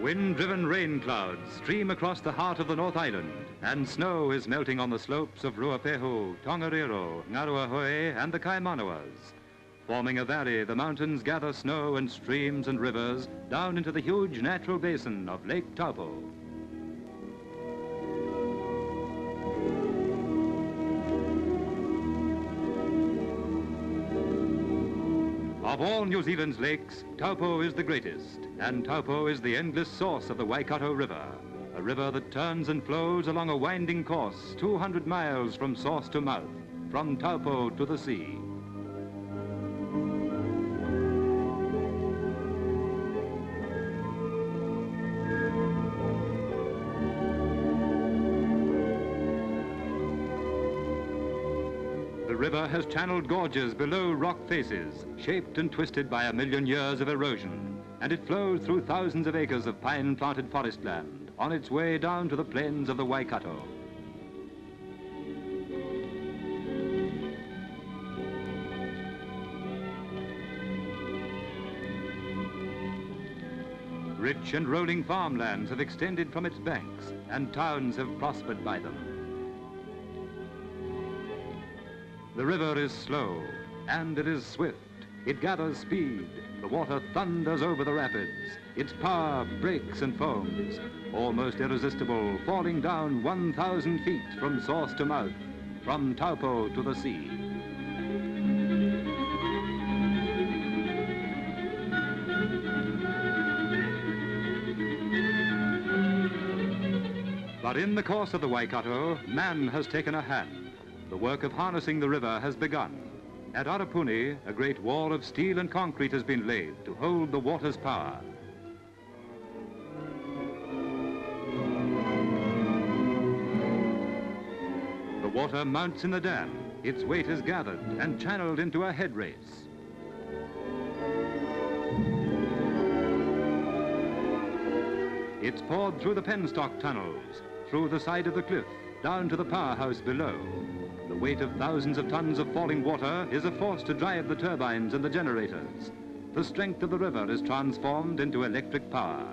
Wind-driven rain clouds stream across the heart of the North Island, and snow is melting on the slopes of Ruapehu, Tongariro, Ngaruahoe, and the Kaimanawas. Forming a valley, the mountains gather snow and streams and rivers down into the huge natural basin of Lake Taupo. Of all New Zealand's lakes, Taupo is the greatest, and Taupo is the endless source of the Waikato River, a river that turns and flows along a winding course 200 miles from source to mouth, from Taupo to the sea. The river has channeled gorges below rock faces, shaped and twisted by 1,000,000 years of erosion, and it flows through thousands of acres of pine-planted forest land on its way down to the plains of the Waikato. Rich and rolling farmlands have extended from its banks, and towns have prospered by them. The river is slow, and it is swift. It gathers speed. The water thunders over the rapids. Its power breaks and foams, almost irresistible, falling down 1,000 feet from source to mouth, from Taupo to the sea. But in the course of the Waikato, man has taken a hand. The work of harnessing the river has begun. At Arapuni, a great wall of steel and concrete has been laid to hold the water's power. The water mounts in the dam. Its weight is gathered and channeled into a head race. It's poured through the penstock tunnels, through the side of the cliff, down to the powerhouse below. The weight of thousands of tons of falling water is a force to drive the turbines and the generators. The strength of the river is transformed into electric power.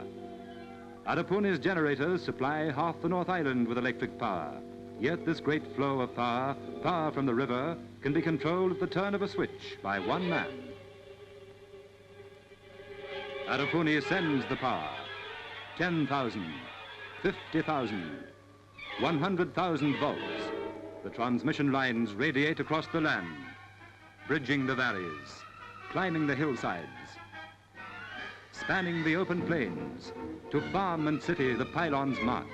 Arapuni's generators supply half the North Island with electric power. Yet this great flow of power, power from the river, can be controlled at the turn of a switch by one man. Arapuni sends the power. 10,000, 50,000, 100,000 volts. The transmission lines radiate across the land, bridging the valleys, climbing the hillsides, spanning the open plains. To farm and city, the pylons march.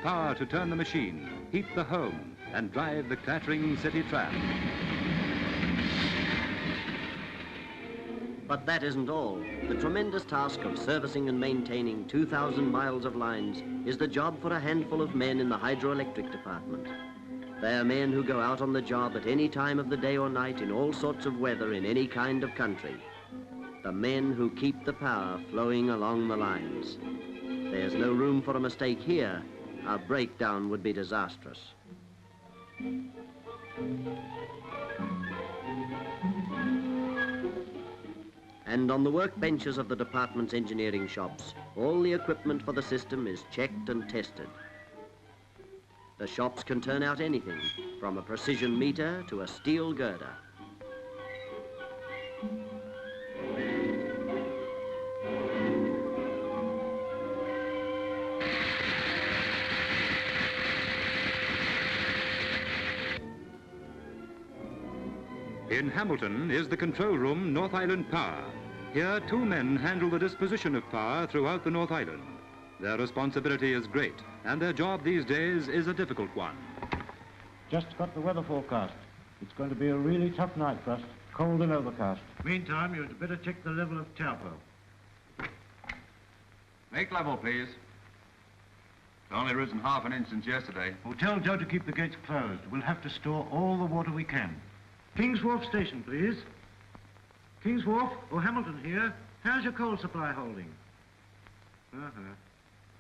Power to turn the machine, heat the home, and drive the clattering city tram. But that isn't all. The tremendous task of servicing and maintaining 2,000 miles of lines is the job for a handful of men in the hydroelectric department. They are men who go out on the job at any time of the day or night in all sorts of weather in any kind of country. The men who keep the power flowing along the lines. There's no room for a mistake here. A breakdown would be disastrous. And on the workbenches of the department's engineering shops, all the equipment for the system is checked and tested. The shops can turn out anything, from a precision meter to a steel girder. In Hamilton is the control room, North Island Power. Here, 2 men handle the disposition of power throughout the North Island. Their responsibility is great, and their job these days is a difficult one. Just got the weather forecast. It's going to be a really tough night for us, cold and overcast. Meantime, you'd better check the level of Taupo. Make level, please. It's only risen half an inch since yesterday. Well, tell Joe to keep the gates closed. We'll have to store all the water we can. King's Wharf Station, please. King's Wharf, Hamilton here. How's your coal supply holding?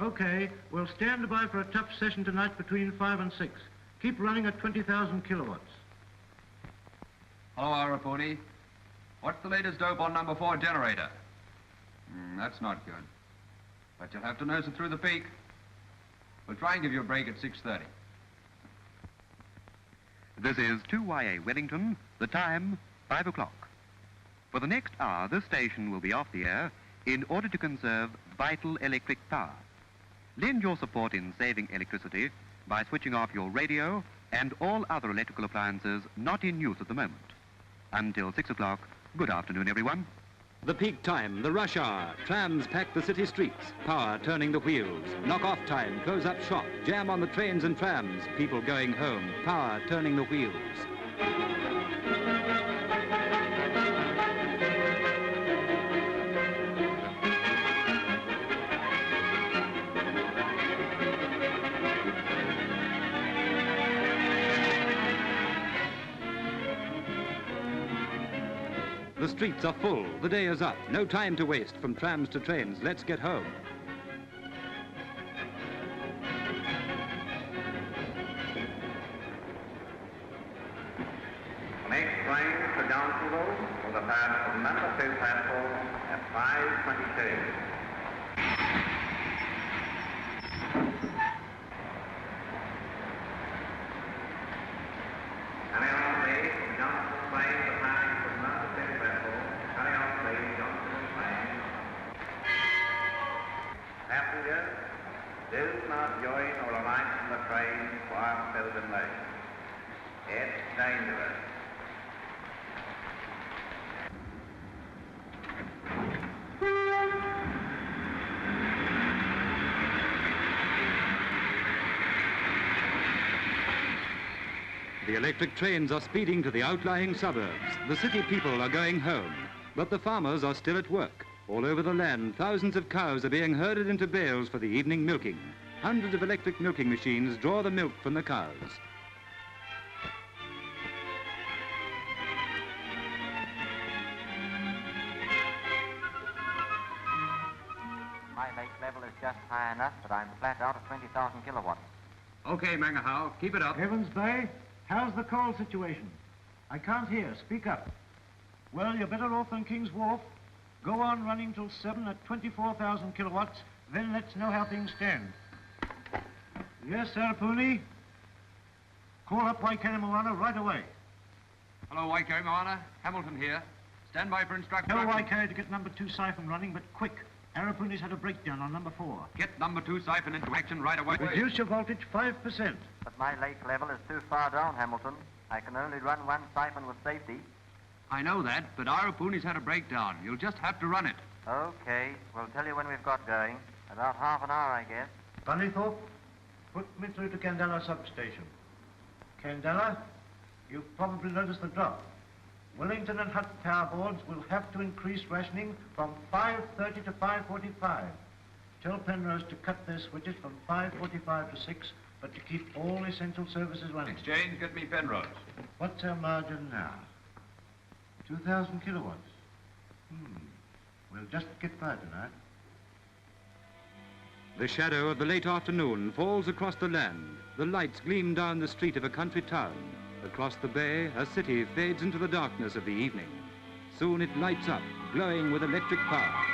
Okay, we'll stand by for a tough session tonight between 5 and 6. Keep running at 20,000 kilowatts. Hello, Arapuni. What's the latest dope on number 4 generator? That's not good. But you'll have to nurse it through the peak. We'll try and give you a break at 6:30. This is 2YA Wellington, the time 5 o'clock. For the next hour, this station will be off the air in order to conserve vital electric power. Lend your support in saving electricity by switching off your radio and all other electrical appliances not in use at the moment. Until 6 o'clock, good afternoon, everyone. The peak time, the rush hour. Trams pack the city streets. Power turning the wheels. Knock off time, close up shop. Jam on the trains and trams. People going home. Power turning the wheels. The streets are full, the day is up, no time to waste from trams to trains, let's get home. Next train to Johnsonville will depart from number 2 platform at 5:22. Passengers, do not join or alight from the train while still in motion. It's dangerous. The electric trains are speeding to the outlying suburbs. The city people are going home, but the farmers are still at work. All over the land, thousands of cows are being herded into bales for the evening milking. Hundreds of electric milking machines draw the milk from the cows. My lake level is just high enough, but I'm flat out of 20,000 kilowatts. Okay, Mangahau, keep it up. Evans Bay, how's the coal situation? I can't hear. Speak up. Well, you're better off than King's Wharf. Go on running till 7 at 24,000 kilowatts, then let's know how things stand. Yes, Sarapuni? Call up Waikato Moana right away. Hello, Waikato Moana. Hamilton here. Stand by for instructions. Tell Waikato to get number 2 siphon running, but quick. Arapuni's had a breakdown on number 4. Get number 2 siphon into action right away. Reduce your voltage 5%. But my lake level is too far down, Hamilton. I can only run one siphon with safety. I know that, but Arapuni's had a breakdown. You'll just have to run it. Okay, we'll tell you when we've got going. About half an hour, I guess. Bunnythorpe, put me through to Candela substation. Candela, you've probably noticed the drop. Wellington and Hutt power boards will have to increase rationing from 5:30 to 5:45. Tell Penrose to cut their switches from 5:45 to 6, but to keep all essential services running. Exchange, get me Penrose. What's our margin now? 2,000 kilowatts. We'll just get by tonight. The shadow of the late afternoon falls across the land. The lights gleam down the street of a country town. Across the bay, a city fades into the darkness of the evening. Soon it lights up, glowing with electric power.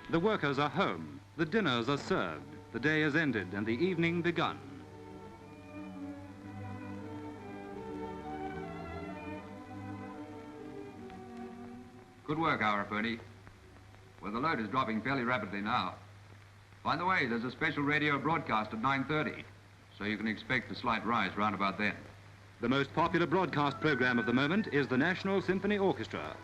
The workers are home, the dinners are served, the day is ended and the evening begun. Good work, Arapuni. Well, the load is dropping fairly rapidly now. By the way, there's a special radio broadcast at 9:30, so you can expect a slight rise round about then. The most popular broadcast program of the moment is the National Symphony Orchestra.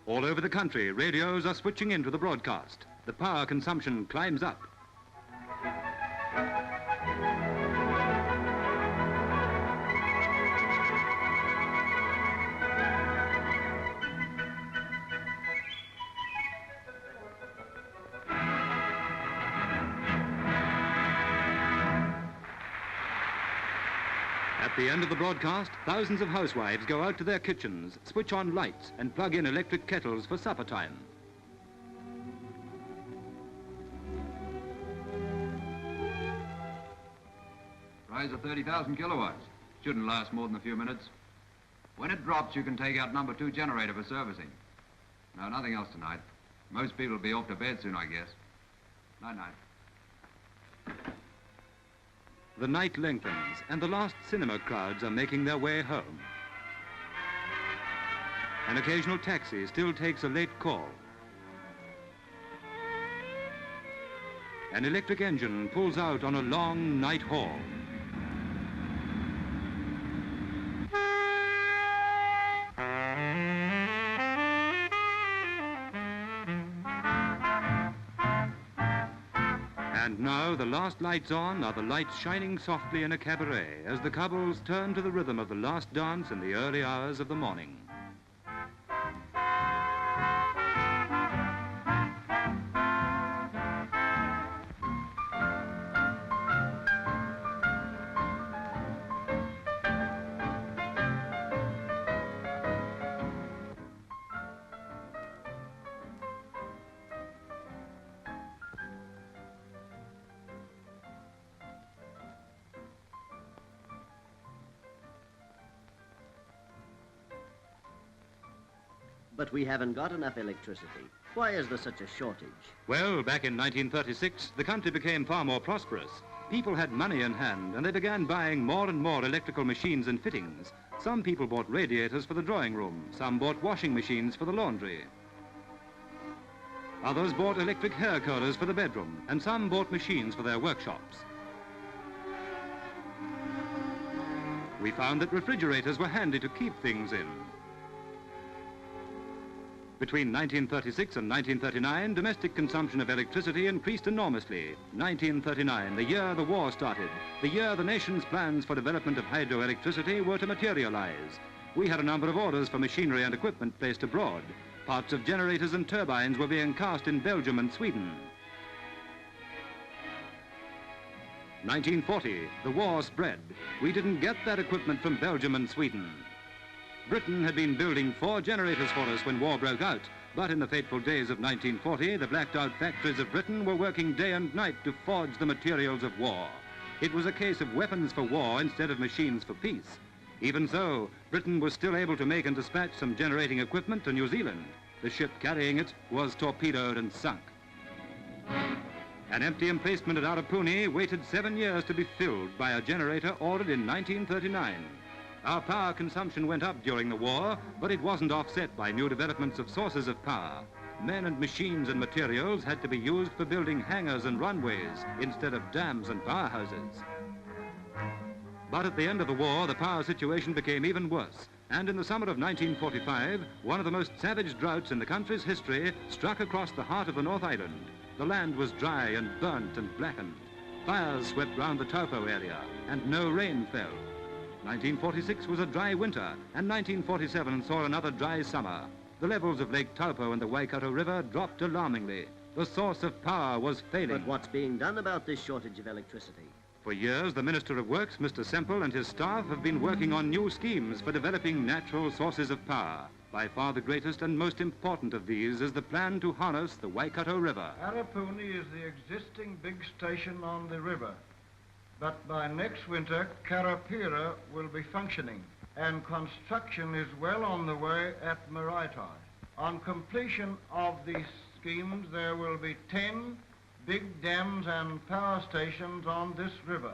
All over the country, radios are switching into the broadcast. The power consumption climbs up. At the end of the broadcast, thousands of housewives go out to their kitchens, switch on lights, and plug in electric kettles for supper time. supplies are 30,000 kilowatts. Shouldn't last more than a few minutes. When it drops, you can take out number 2 generator for servicing. No, nothing else tonight. Most people will be off to bed soon, I guess. Night-night. The night lengthens, and the last cinema crowds are making their way home. An occasional taxi still takes a late call. An electric engine pulls out on a long night haul. And now the last lights on are the lights shining softly in a cabaret as the couples turn to the rhythm of the last dance in the early hours of the morning. But we haven't got enough electricity. Why is there such a shortage? Well, back in 1936, the country became far more prosperous. People had money in hand, and they began buying more and more electrical machines and fittings. Some people bought radiators for the drawing room. Some bought washing machines for the laundry. Others bought electric hair curlers for the bedroom, and some bought machines for their workshops. We found that refrigerators were handy to keep things in. Between 1936 and 1939, domestic consumption of electricity increased enormously. 1939, the year the war started, the year the nation's plans for development of hydroelectricity were to materialize. We had a number of orders for machinery and equipment placed abroad. Parts of generators and turbines were being cast in Belgium and Sweden. 1940, the war spread. We didn't get that equipment from Belgium and Sweden. Britain had been building 4 generators for us when war broke out, but in the fateful days of 1940, the blacked-out factories of Britain were working day and night to forge the materials of war. It was a case of weapons for war instead of machines for peace. Even so, Britain was still able to make and dispatch some generating equipment to New Zealand. The ship carrying it was torpedoed and sunk. An empty emplacement at Arapuni waited 7 years to be filled by a generator ordered in 1939. Our power consumption went up during the war, but it wasn't offset by new developments of sources of power. Men and machines and materials had to be used for building hangars and runways instead of dams and powerhouses. But at the end of the war, the power situation became even worse. And in the summer of 1945, one of the most savage droughts in the country's history struck across the heart of the North Island. The land was dry and burnt and blackened. Fires swept round the Taupo area, and no rain fell. 1946 was a dry winter, and 1947 saw another dry summer. The levels of Lake Taupo and the Waikato River dropped alarmingly. The source of power was failing. But what's being done about this shortage of electricity? For years, the Minister of Works, Mr. Semple, and his staff have been working on new schemes for developing natural sources of power. By far the greatest and most important of these is the plan to harness the Waikato River. Arapuni is the existing big station on the river. But by next winter, Karapira will be functioning, and construction is well on the way at Maraetai. On completion of these schemes, there will be 10 big dams and power stations on this river.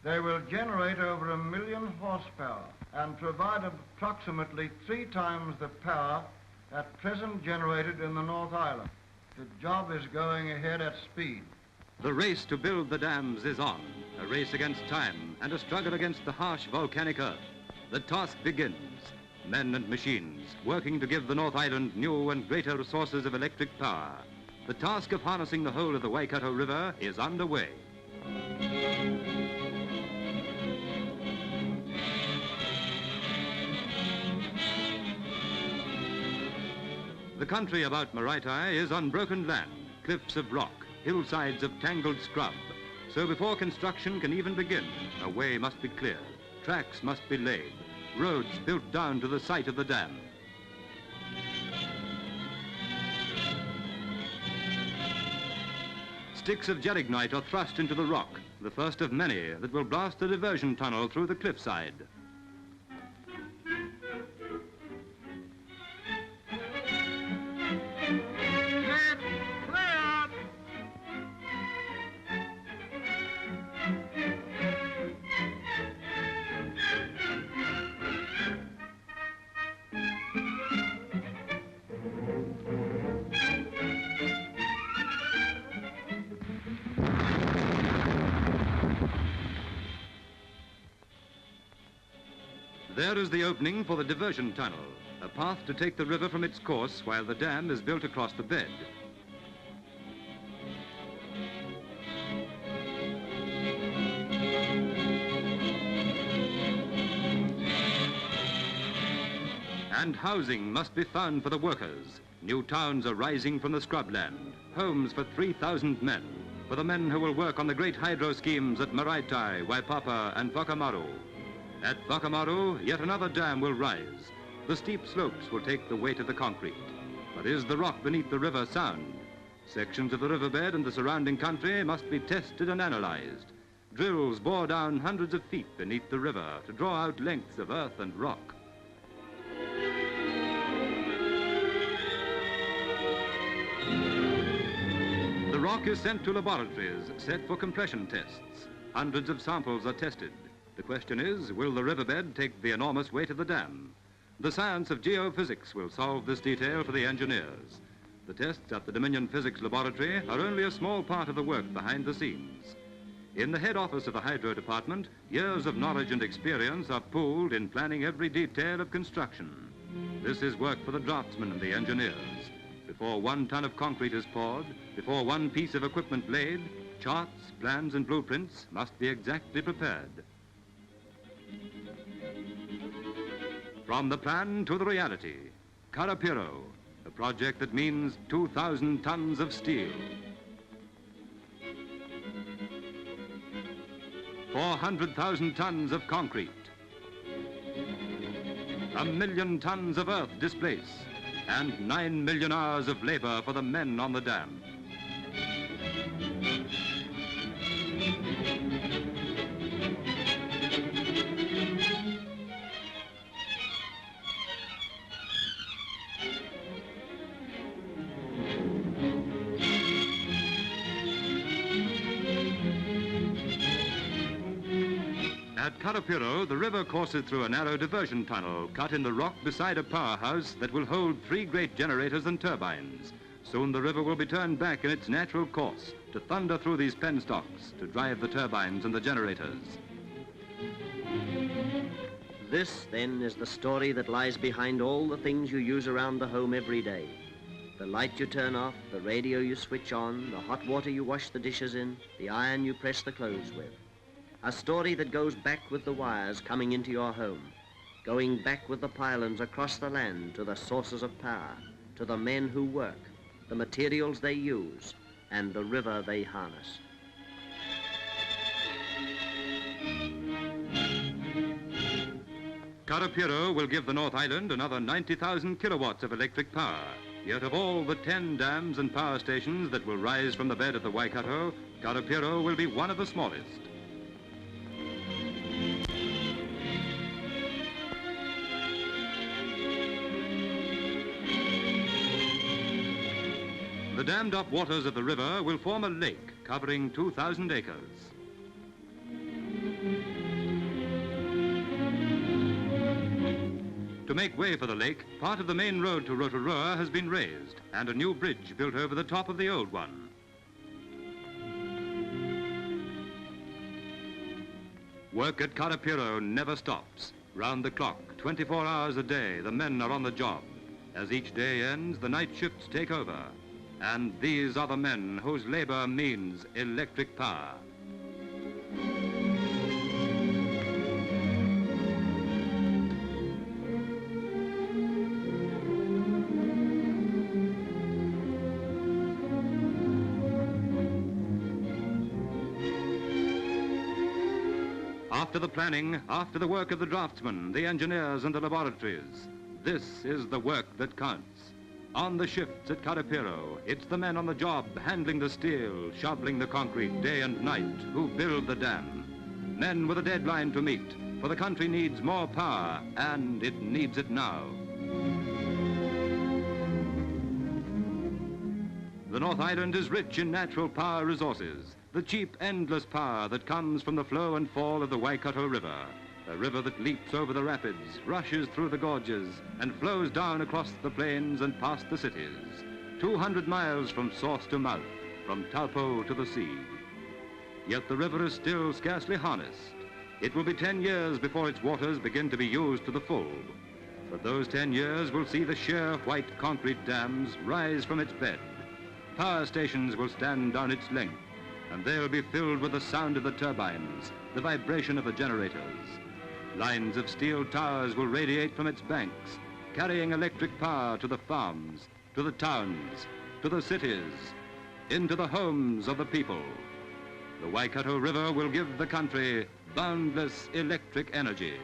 They will generate over 1 million horsepower and provide approximately 3 times the power at present generated in the North Island. The job is going ahead at speed. The race to build the dams is on, a race against time and a struggle against the harsh volcanic earth. The task begins. Men and machines working to give the North Island new and greater sources of electric power. The task of harnessing the whole of the Waikato River is underway. The country about Maraetai is unbroken land, cliffs of rock, hillsides of tangled scrub. So before construction can even begin, a way must be cleared, tracks must be laid, roads built down to the site of the dam. Sticks of gelignite are thrust into the rock, the first of many that will blast a diversion tunnel through the cliffside. There is the opening for the diversion tunnel, a path to take the river from its course while the dam is built across the bed. And housing must be found for the workers. New towns are rising from the scrubland, homes for 3,000 men, for the men who will work on the great hydro schemes at Maraitai, Waipapa and Whakamaru. At Whakamaru, yet another dam will rise. The steep slopes will take the weight of the concrete. But is the rock beneath the river sound? Sections of the riverbed and the surrounding country must be tested and analyzed. Drills bore down hundreds of feet beneath the river to draw out lengths of earth and rock. The rock is sent to laboratories set for compression tests. Hundreds of samples are tested. The question is, will the riverbed take the enormous weight of the dam? The science of geophysics will solve this detail for the engineers. The tests at the Dominion Physics Laboratory are only a small part of the work behind the scenes. In the head office of the Hydro Department, years of knowledge and experience are pooled in planning every detail of construction. This is work for the draftsmen and the engineers. Before 1 ton of concrete is poured, before 1 piece of equipment laid, charts, plans and blueprints must be exactly prepared. From the plan to the reality, Karapiro, a project that means 2,000 tons of steel. 400,000 tons of concrete. 1 million tons of earth displaced, and 9 million hours of labor for the men on the dam. At Karapiro, the river courses through a narrow diversion tunnel cut in the rock beside a powerhouse that will hold 3 great generators and turbines. Soon the river will be turned back in its natural course to thunder through these penstocks to drive the turbines and the generators. This, then, is the story that lies behind all the things you use around the home every day. The light you turn off, the radio you switch on, the hot water you wash the dishes in, the iron you press the clothes with. A story that goes back with the wires coming into your home, going back with the pylons across the land to the sources of power, to the men who work, the materials they use, and the river they harness. Karapiro will give the North Island another 90,000 kilowatts of electric power. Yet of all the 10 dams and power stations that will rise from the bed of the Waikato, Karapiro will be one of the smallest. The dammed up waters of the river will form a lake covering 2,000 acres. To make way for the lake, part of the main road to Rotorua has been raised and a new bridge built over the top of the old one. Work at Karapiro never stops. Round the clock, 24 hours a day, the men are on the job. As each day ends, the night shifts take over. And these are the men whose labor means electric power. After the planning, after the work of the draftsmen, the engineers and the laboratories, this is the work that counts. On the shifts at Karapiro, it's the men on the job handling the steel, shoveling the concrete day and night who build the dam. Men with a deadline to meet, for the country needs more power, and it needs it now. The North Island is rich in natural power resources, the cheap, endless power that comes from the flow and fall of the Waikato River, a river that leaps over the rapids, rushes through the gorges, and flows down across the plains and past the cities, 200 miles from source to mouth, from Taupo to the sea. Yet the river is still scarcely harnessed. It will be 10 years before its waters begin to be used to the full. But those 10 years will see the sheer white concrete dams rise from its bed. Power stations will stand down its length, and they'll be filled with the sound of the turbines, the vibration of the generators. Lines of steel towers will radiate from its banks, carrying electric power to the farms, to the towns, to the cities, into the homes of the people. The Waikato River will give the country boundless electric energy.